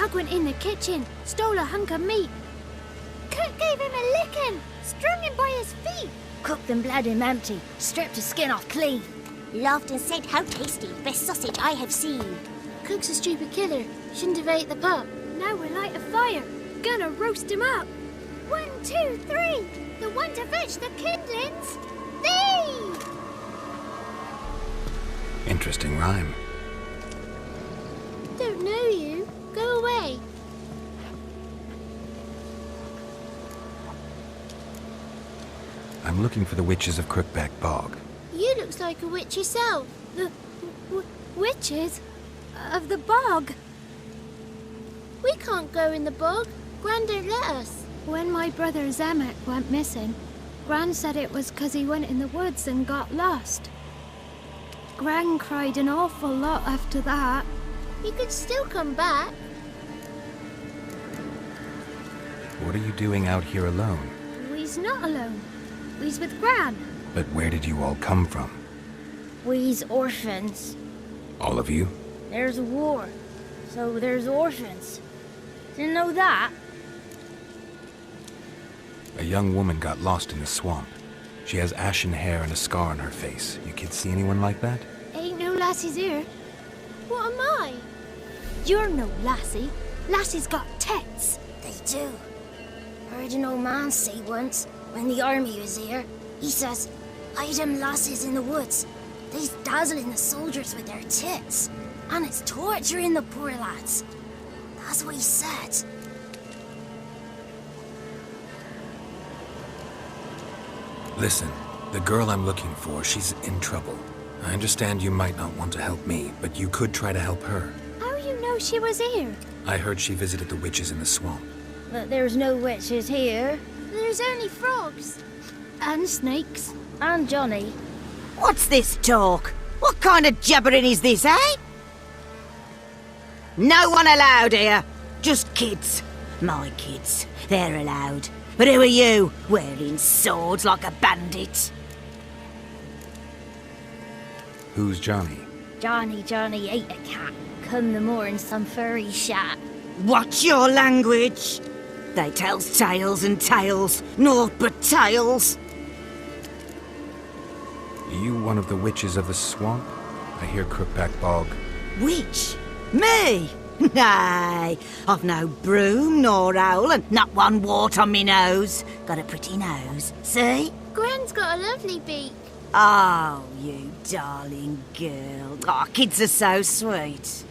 Doug went in the kitchen, stole a hunk of meat. Cook gave him a licking, strung him by his feet. Cooked and bled him empty, stripped his skin off clean. Laughed and said, how tasty, best sausage I have seen. Cook's a stupid killer, shouldn't have ate the pup. Now we'll light a fire, gonna roast him up. 1, 2, 3, the one to fetch the kindlings, thee! Interesting rhyme. Don't know you, go away. I'm looking for the witches of Crookback Bog. You looks like a witch yourself. The witches of the bog. We can't go in the bog. Gran don't let us. When my brother Zemek went missing, Gran said it was 'cause he went in the woods and got lost. Gran cried an awful lot after that. You could still come back. What are you doing out here alone? We's not alone. We's with Gran. But where did you all come from? We's orphans. All of you? There's a war, so there's orphans. Didn't know that? A young woman got lost in the swamp. She has ashen hair and a scar on her face. You kids see anyone like that? Ain't no lassies here. What am I? You're no lassie. Lassie's got tits. They do. Heard an old man say once, when the army was here, he says, hide them lasses in the woods. They's dazzling the soldiers with their tits. And it's torturing the poor lads. That's what he said. Listen, the girl I'm looking for, she's in trouble. I understand you might not want to help me, but you could try to help her. How you know she was here? I heard she visited the witches in the swamp. But there's no witches here. There's only frogs. And snakes. And Johnny. What's this talk? What kind of jabbering is this, eh? No one allowed here. Just kids. My kids. They're allowed. But who are you, wearing swords like a bandit? Who's Johnny? Johnny ate a cat. Come the morn some furry shat. Watch your language. They tells tales and tales. Naught but tales. Are you one of the witches of the swamp? I hear Crookback Bog. Witch? Me? Nay, I've no broom nor owl and not one wart on me nose. Got a pretty nose, see? Gran's got a lovely beak. Oh, you darling girl. Oh, kids are so sweet.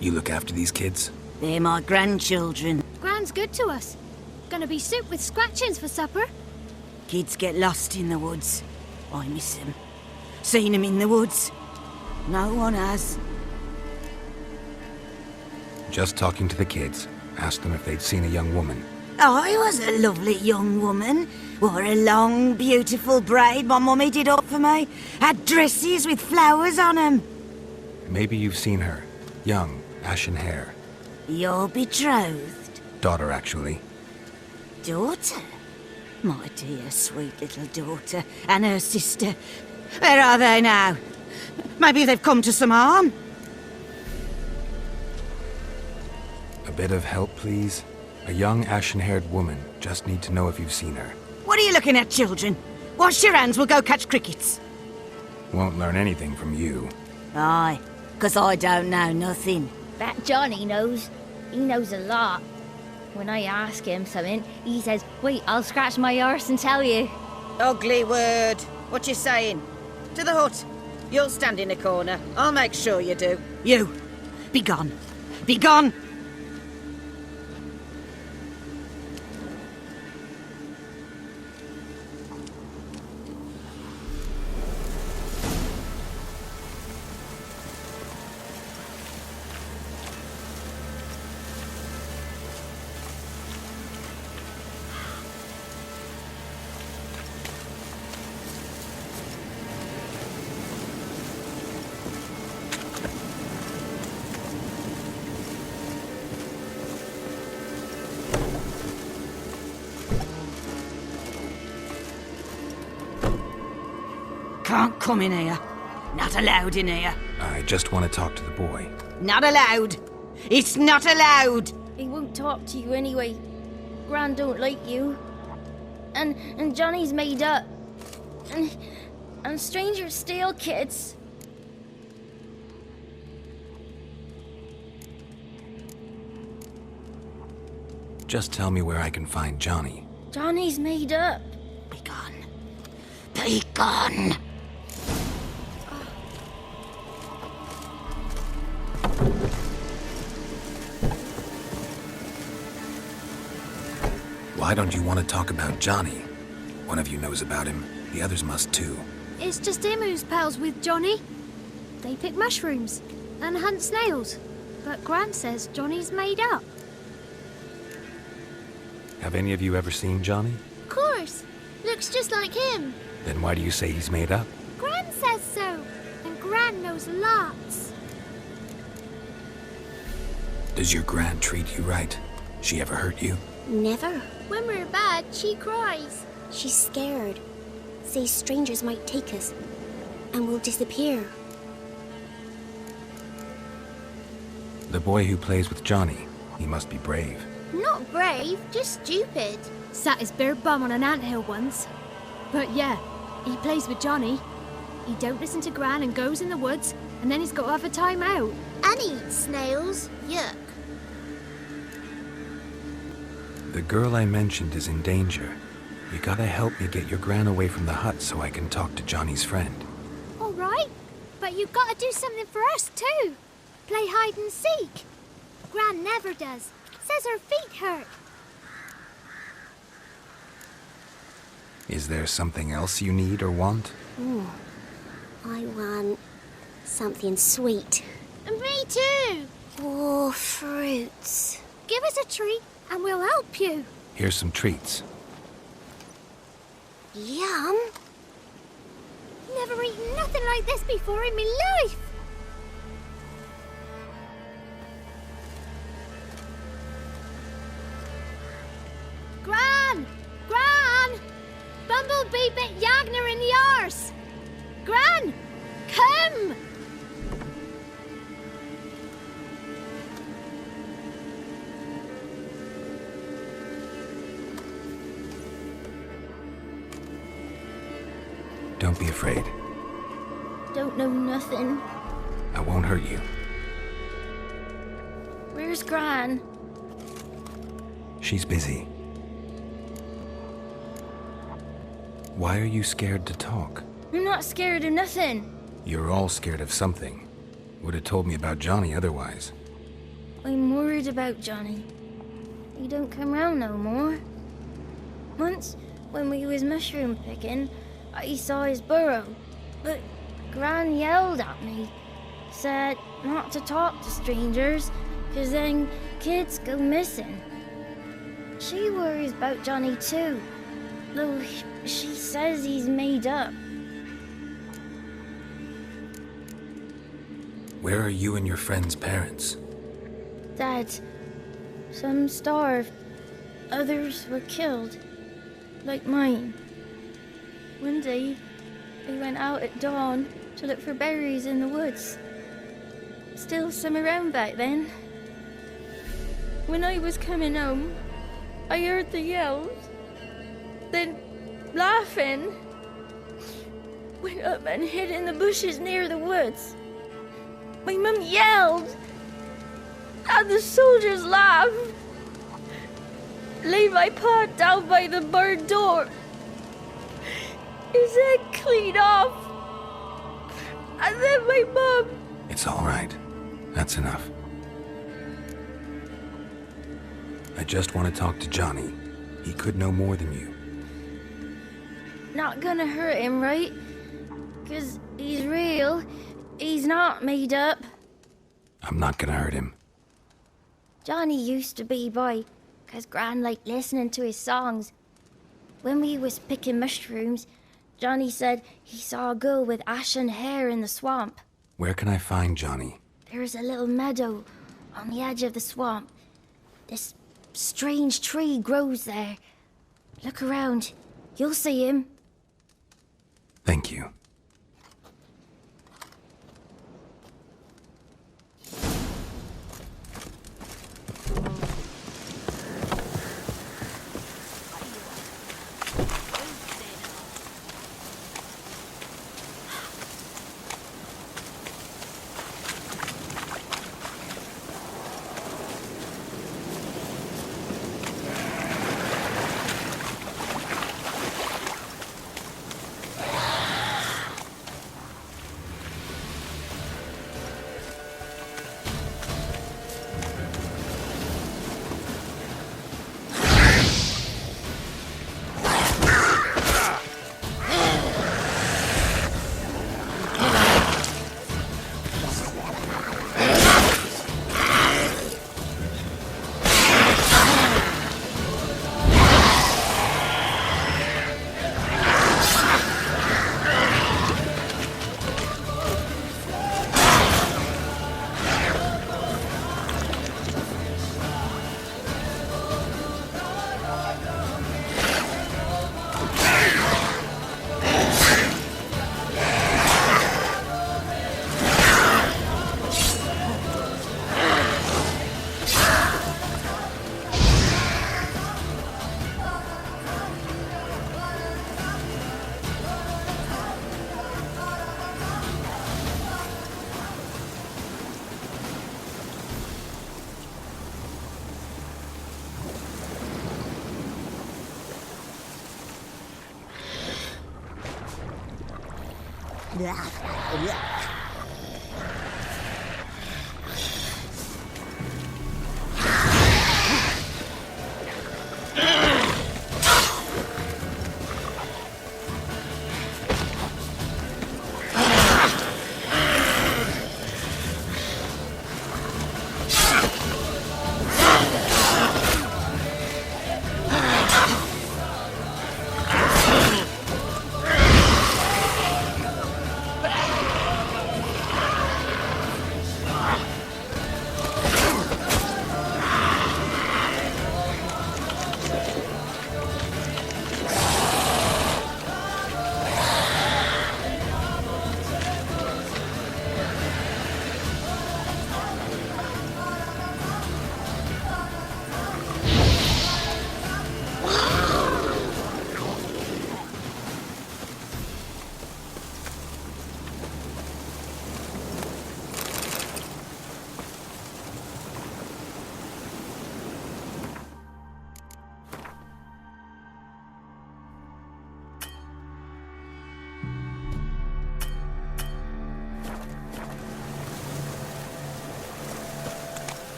You look after these kids? They're my grandchildren. Gran's good to us. Gonna be soup with scratchings for supper. Kids get lost in the woods. I miss them. Seen them in the woods. No one has. Just talking to the kids. Asked them if they'd seen a young woman. I was a lovely young woman. Wore a long, beautiful braid my mummy did up for me. Had dresses with flowers on 'em. Maybe you've seen her. Young, ashen hair. You're betrothed. Daughter, actually. Daughter? My dear, sweet little daughter. And her sister. Where are they now? Maybe they've come to some harm. A bit of help, please? A young, ashen-haired woman. Just need to know if you've seen her. What are you looking at, children? Wash your hands, we'll go catch crickets. Won't learn anything from you. Aye, 'cause I don't know nothing. That Johnny knows. He knows a lot. When I ask him something, he says, wait, I'll scratch my arse and tell you. Ugly word. What you saying? To the hut. You'll stand in a corner. I'll make sure you do. You, be gone. Be gone! Can't come in here. Not allowed in here. I just want to talk to the boy. Not allowed. It's not allowed. He won't talk to you anyway. Gran don't like you. And Johnny's made up. And strangers steal kids. Just tell me where I can find Johnny. Johnny's made up. Be gone. Be gone. Why don't you want to talk about Johnny? One of you knows about him. The others must too. It's just him who's pals with Johnny. They pick mushrooms and hunt snails. But Gran says Johnny's made up. Have any of you ever seen Johnny? Of course. Looks just like him. Then why do you say he's made up? Gran says so. And Gran knows lots. Does your Gran treat you right? She ever hurt you? Never. When we're bad, she cries. She's scared. Says strangers might take us. And we'll disappear. The boy who plays with Johnny, he must be brave. Not brave, just stupid. Sat his bare bum on an anthill once. But yeah, he plays with Johnny. He don't listen to Gran and goes in the woods, and then he's got to have a time out. And eats snails. Yuck. The girl I mentioned is in danger. You gotta help me get your Gran away from the hut so I can talk to Johnny's friend. All right, but you've got to do something for us too. Play hide and seek. Gran never does. Says her feet hurt. Is there something else you need or want? I want something sweet. And me too. Oh, fruits. Give us a treat and we'll help you. Here's some treats. Yum. Never eaten nothing like this before in my life. Gran! Gran! Bumblebee bit Yagner in the arse! Gran! Come! Don't be afraid. Don't know nothing. I won't hurt you. Where's Gran? She's busy. Why are you scared to talk? I'm not scared of nothing. You're all scared of something. Would have told me about Johnny otherwise. I'm worried about Johnny. He don't come round no more. Once, when we was mushroom picking, I saw his burrow. But Gran yelled at me. Said not to talk to strangers, 'cause then kids go missing. She worries about Johnny too, though she says he's made up. Where are you and your friend's parents? Dad, some starved, others were killed, like mine. One day, I went out at dawn to look for berries in the woods. Still some around back then. When I was coming home, I heard the yells. Then, laughing, went up and hid in the bushes near the woods. My mum yelled, and the soldiers laughed. Laid my pa down by the barn door. His head clean off. And then my mum... It's all right. That's enough. I just want to talk to Johnny. He could know more than you. Not gonna hurt him, right? 'Cause he's real. He's not made up. I'm not gonna hurt him. Johnny used to be boy, 'cause Gran liked listening to his songs. When we was picking mushrooms, Johnny said he saw a girl with ashen hair in the swamp. Where can I find Johnny? There's a little meadow on the edge of the swamp. This strange tree grows there. Look around. You'll see him. Thank you.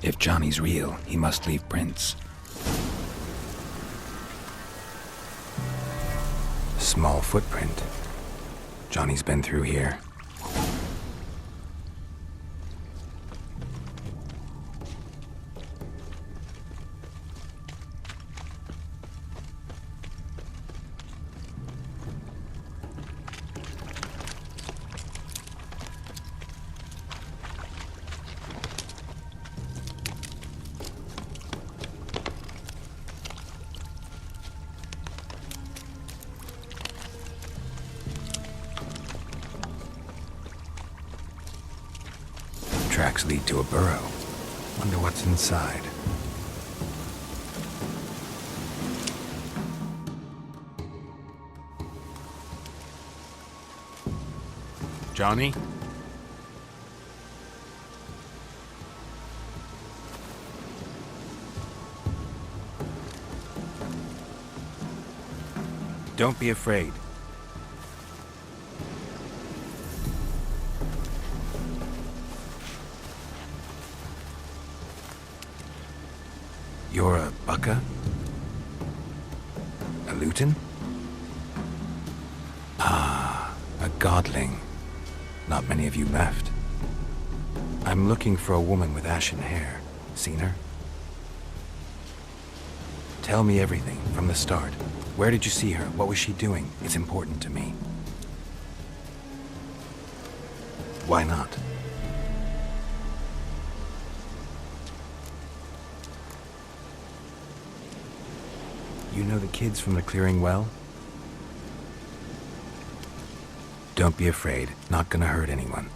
If Johnny's real, he must leave prints. Small footprint. Johnny's been through here. Tracks lead to a burrow. Wonder what's inside. Johnny? Don't be afraid. You're a Bukka? A Luton? Ah, a godling. Not many of you left. I'm looking for a woman with ashen hair. Seen her? Tell me everything, from the start. Where did you see her? What was she doing? It's important to me. Why not? You know the kids from the clearing well? Don't be afraid. Not gonna hurt anyone.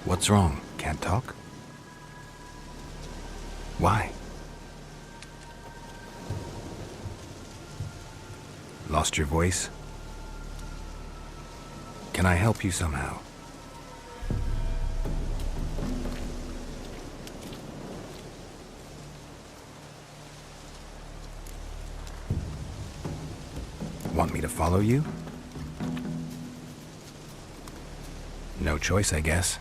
What's wrong? Can't talk? Why? Lost your voice? Can I help you somehow? Want me to follow you? No choice, I guess.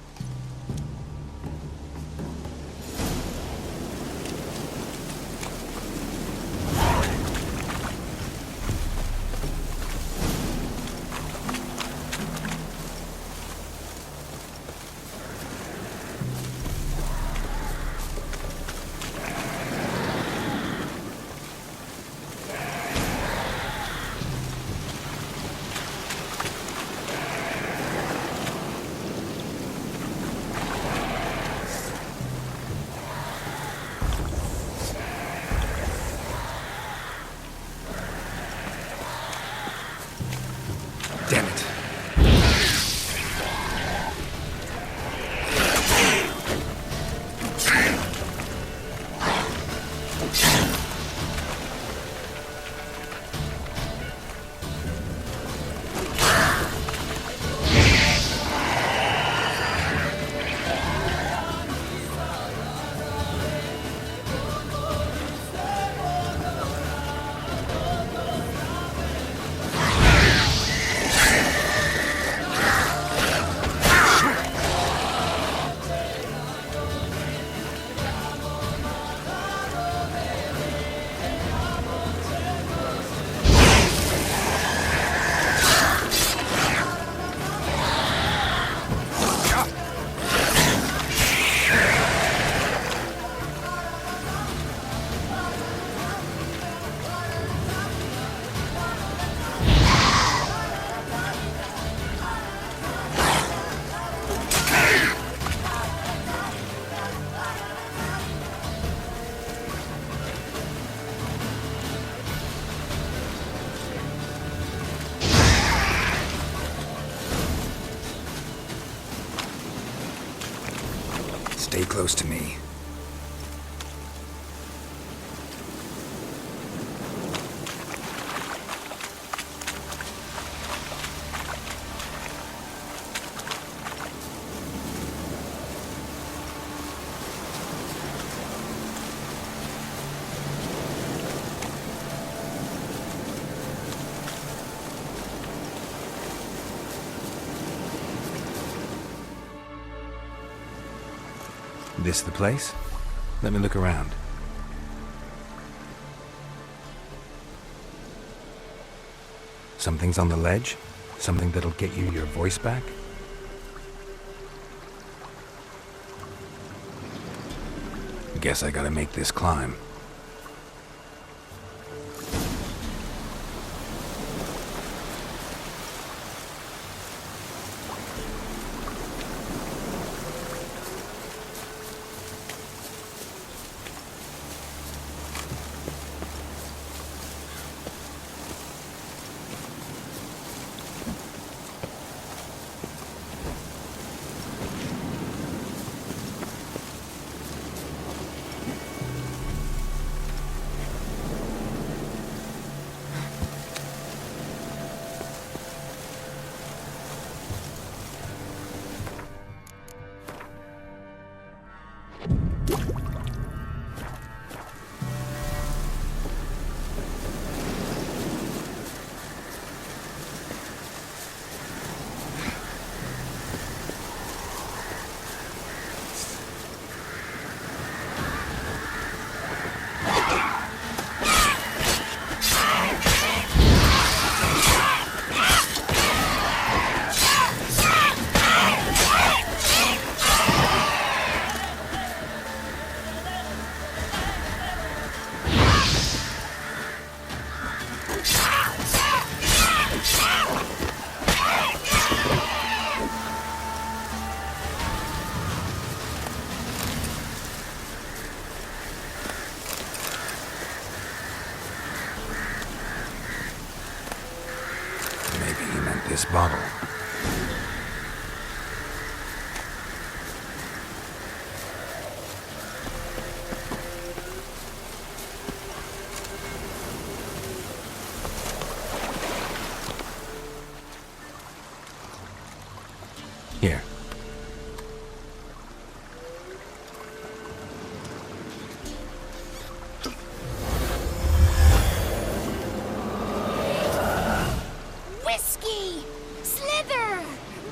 Stay close to me. This the place? Let me look around. Something's on the ledge? Something that'll get you your voice back? Guess I gotta make this climb. This bottle. Here. Whiskey! Slither!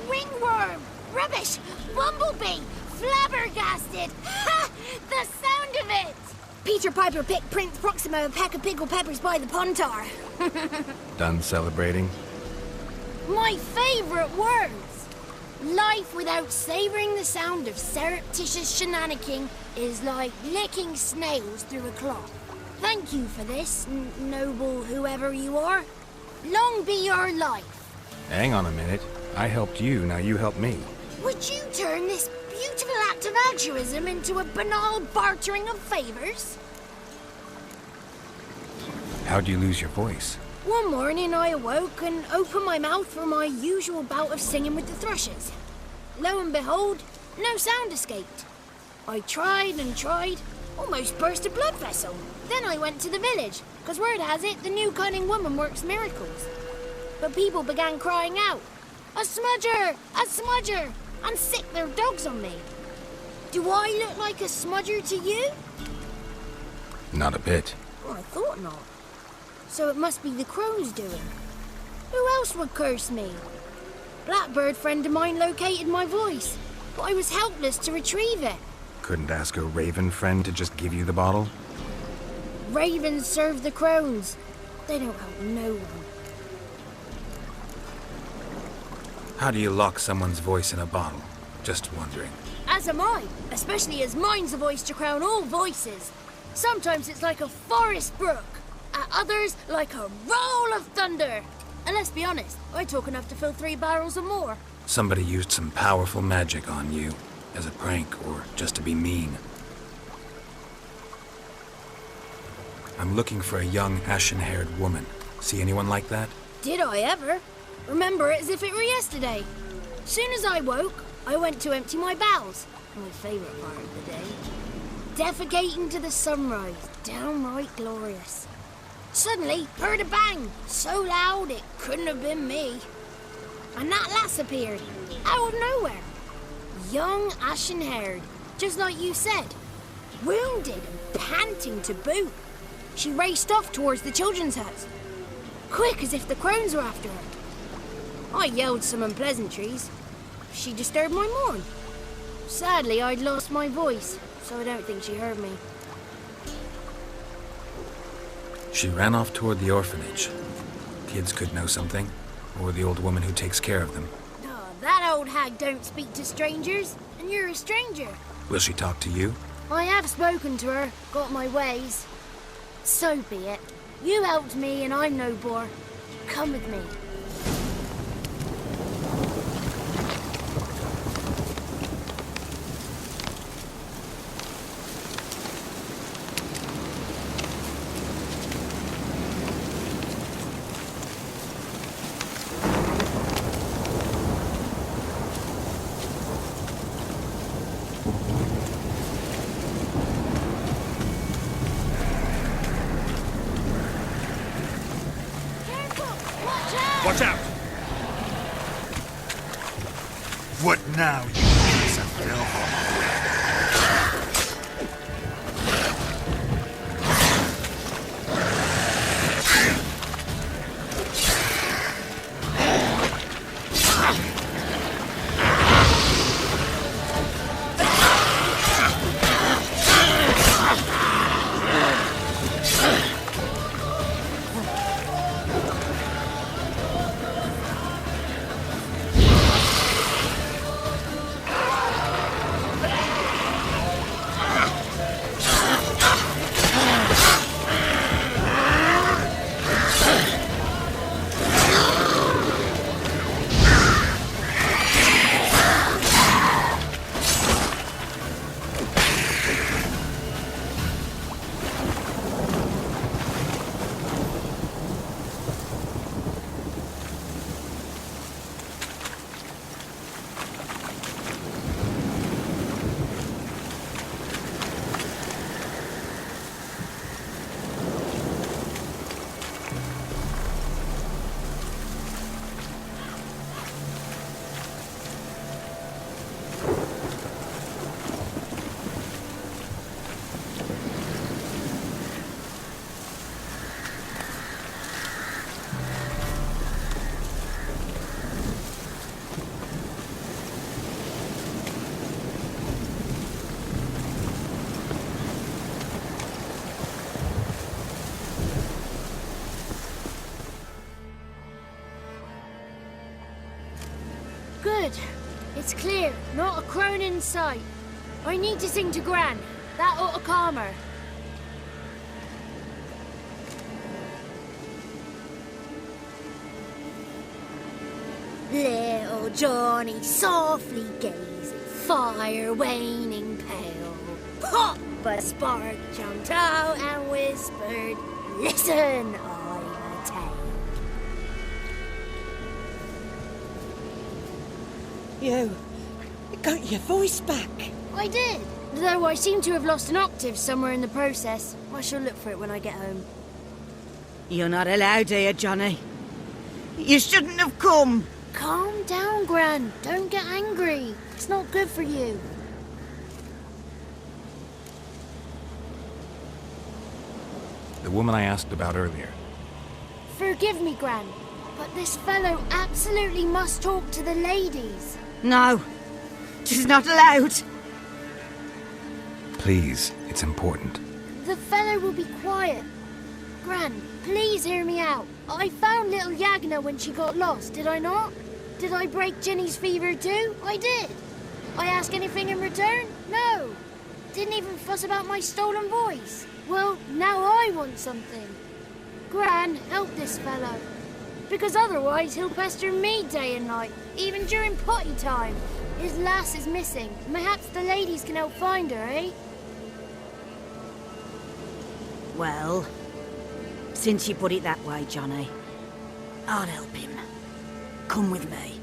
Ringworm! Rubbish! Bumblebee! Flabbergasted! Ha! The sound of it! Peter Piper picked Prince Proximo a pack of pickled peppers by the Pontar. Done celebrating? My favourite words! Life without savouring the sound of surreptitious shenanigans is like licking snails through a cloth. Thank you for this, noble whoever you are. Long be your life. Hang on a minute. I helped you, now you help me. Would you turn this beautiful act of altruism into a banal bartering of favours? How'd you lose your voice? One morning I awoke and opened my mouth for my usual bout of singing with the thrushes. Lo and behold, no sound escaped. I tried and tried, almost burst a blood vessel. Then I went to the village, because word has it the new cunning woman works miracles. But people began crying out, "A smudger! A smudger!" and sick their dogs on me. Do I look like a smudger to you? Not a bit. Well, I thought not. So it must be the crows doing. Who else would curse me? Blackbird friend of mine located my voice, but I was helpless to retrieve it. Couldn't ask a raven friend to just give you the bottle? Ravens serve the crows. They don't help no one. How do you lock someone's voice in a bottle? Just wondering. As am I, especially as mine's a voice to crown all voices. Sometimes it's like a forest brook, at others like a roll of thunder. And let's be honest, I talk enough to fill 3 barrels or more. Somebody used some powerful magic on you, as a prank or just to be mean. I'm looking for a young, ashen-haired woman. See anyone like that? Did I ever? Remember it as if it were yesterday. Soon as I woke, I went to empty my bowels. My favourite part of the day. Defecating to the sunrise. Downright glorious. Suddenly, heard a bang. So loud it couldn't have been me. And that lass appeared. Out of nowhere. Young, ashen-haired. Just like you said. Wounded and panting to boot. She raced off towards the children's house. Quick as if the crones were after her. I yelled some unpleasantries. She disturbed my morn. Sadly, I'd lost my voice, so I don't think she heard me. She ran off toward the orphanage. Kids could know something, or the old woman who takes care of them. Oh, that old hag don't speak to strangers, and you're a stranger. Will she talk to you? I have spoken to her, got my ways. So be it. You helped me and I'm no bore. Come with me. Watch out! What now, you piece of filth? Good. It's clear. Not a crone in sight. I need to sing to Gran. That ought to calm her. Little Johnny softly gazing, fire waning pale. Pop! A spark jumped out and whispered, "Listen, I'm a tale." You got your voice back. I did. Though I seem to have lost an octave somewhere in the process. I shall look for it when I get home. You're not allowed here, Johnny. You shouldn't have come. Calm down, Gran. Don't get angry. It's not good for you. The woman I asked about earlier. Forgive me, Gran, but this fellow absolutely must talk to the ladies. No, she's not allowed. Please, it's important. The fellow will be quiet. Gran, please hear me out. I found little Yagna when she got lost, did I not? Did I break Jenny's fever too? I did. I ask anything in return? No. Didn't even fuss about my stolen voice. Well, now I want something. Gran, help this fellow. Because otherwise he'll pester me day and night, even during potty time. His lass is missing. Perhaps the ladies can help find her, eh? Well, since you put it that way, Johnny, I'll help him. Come with me.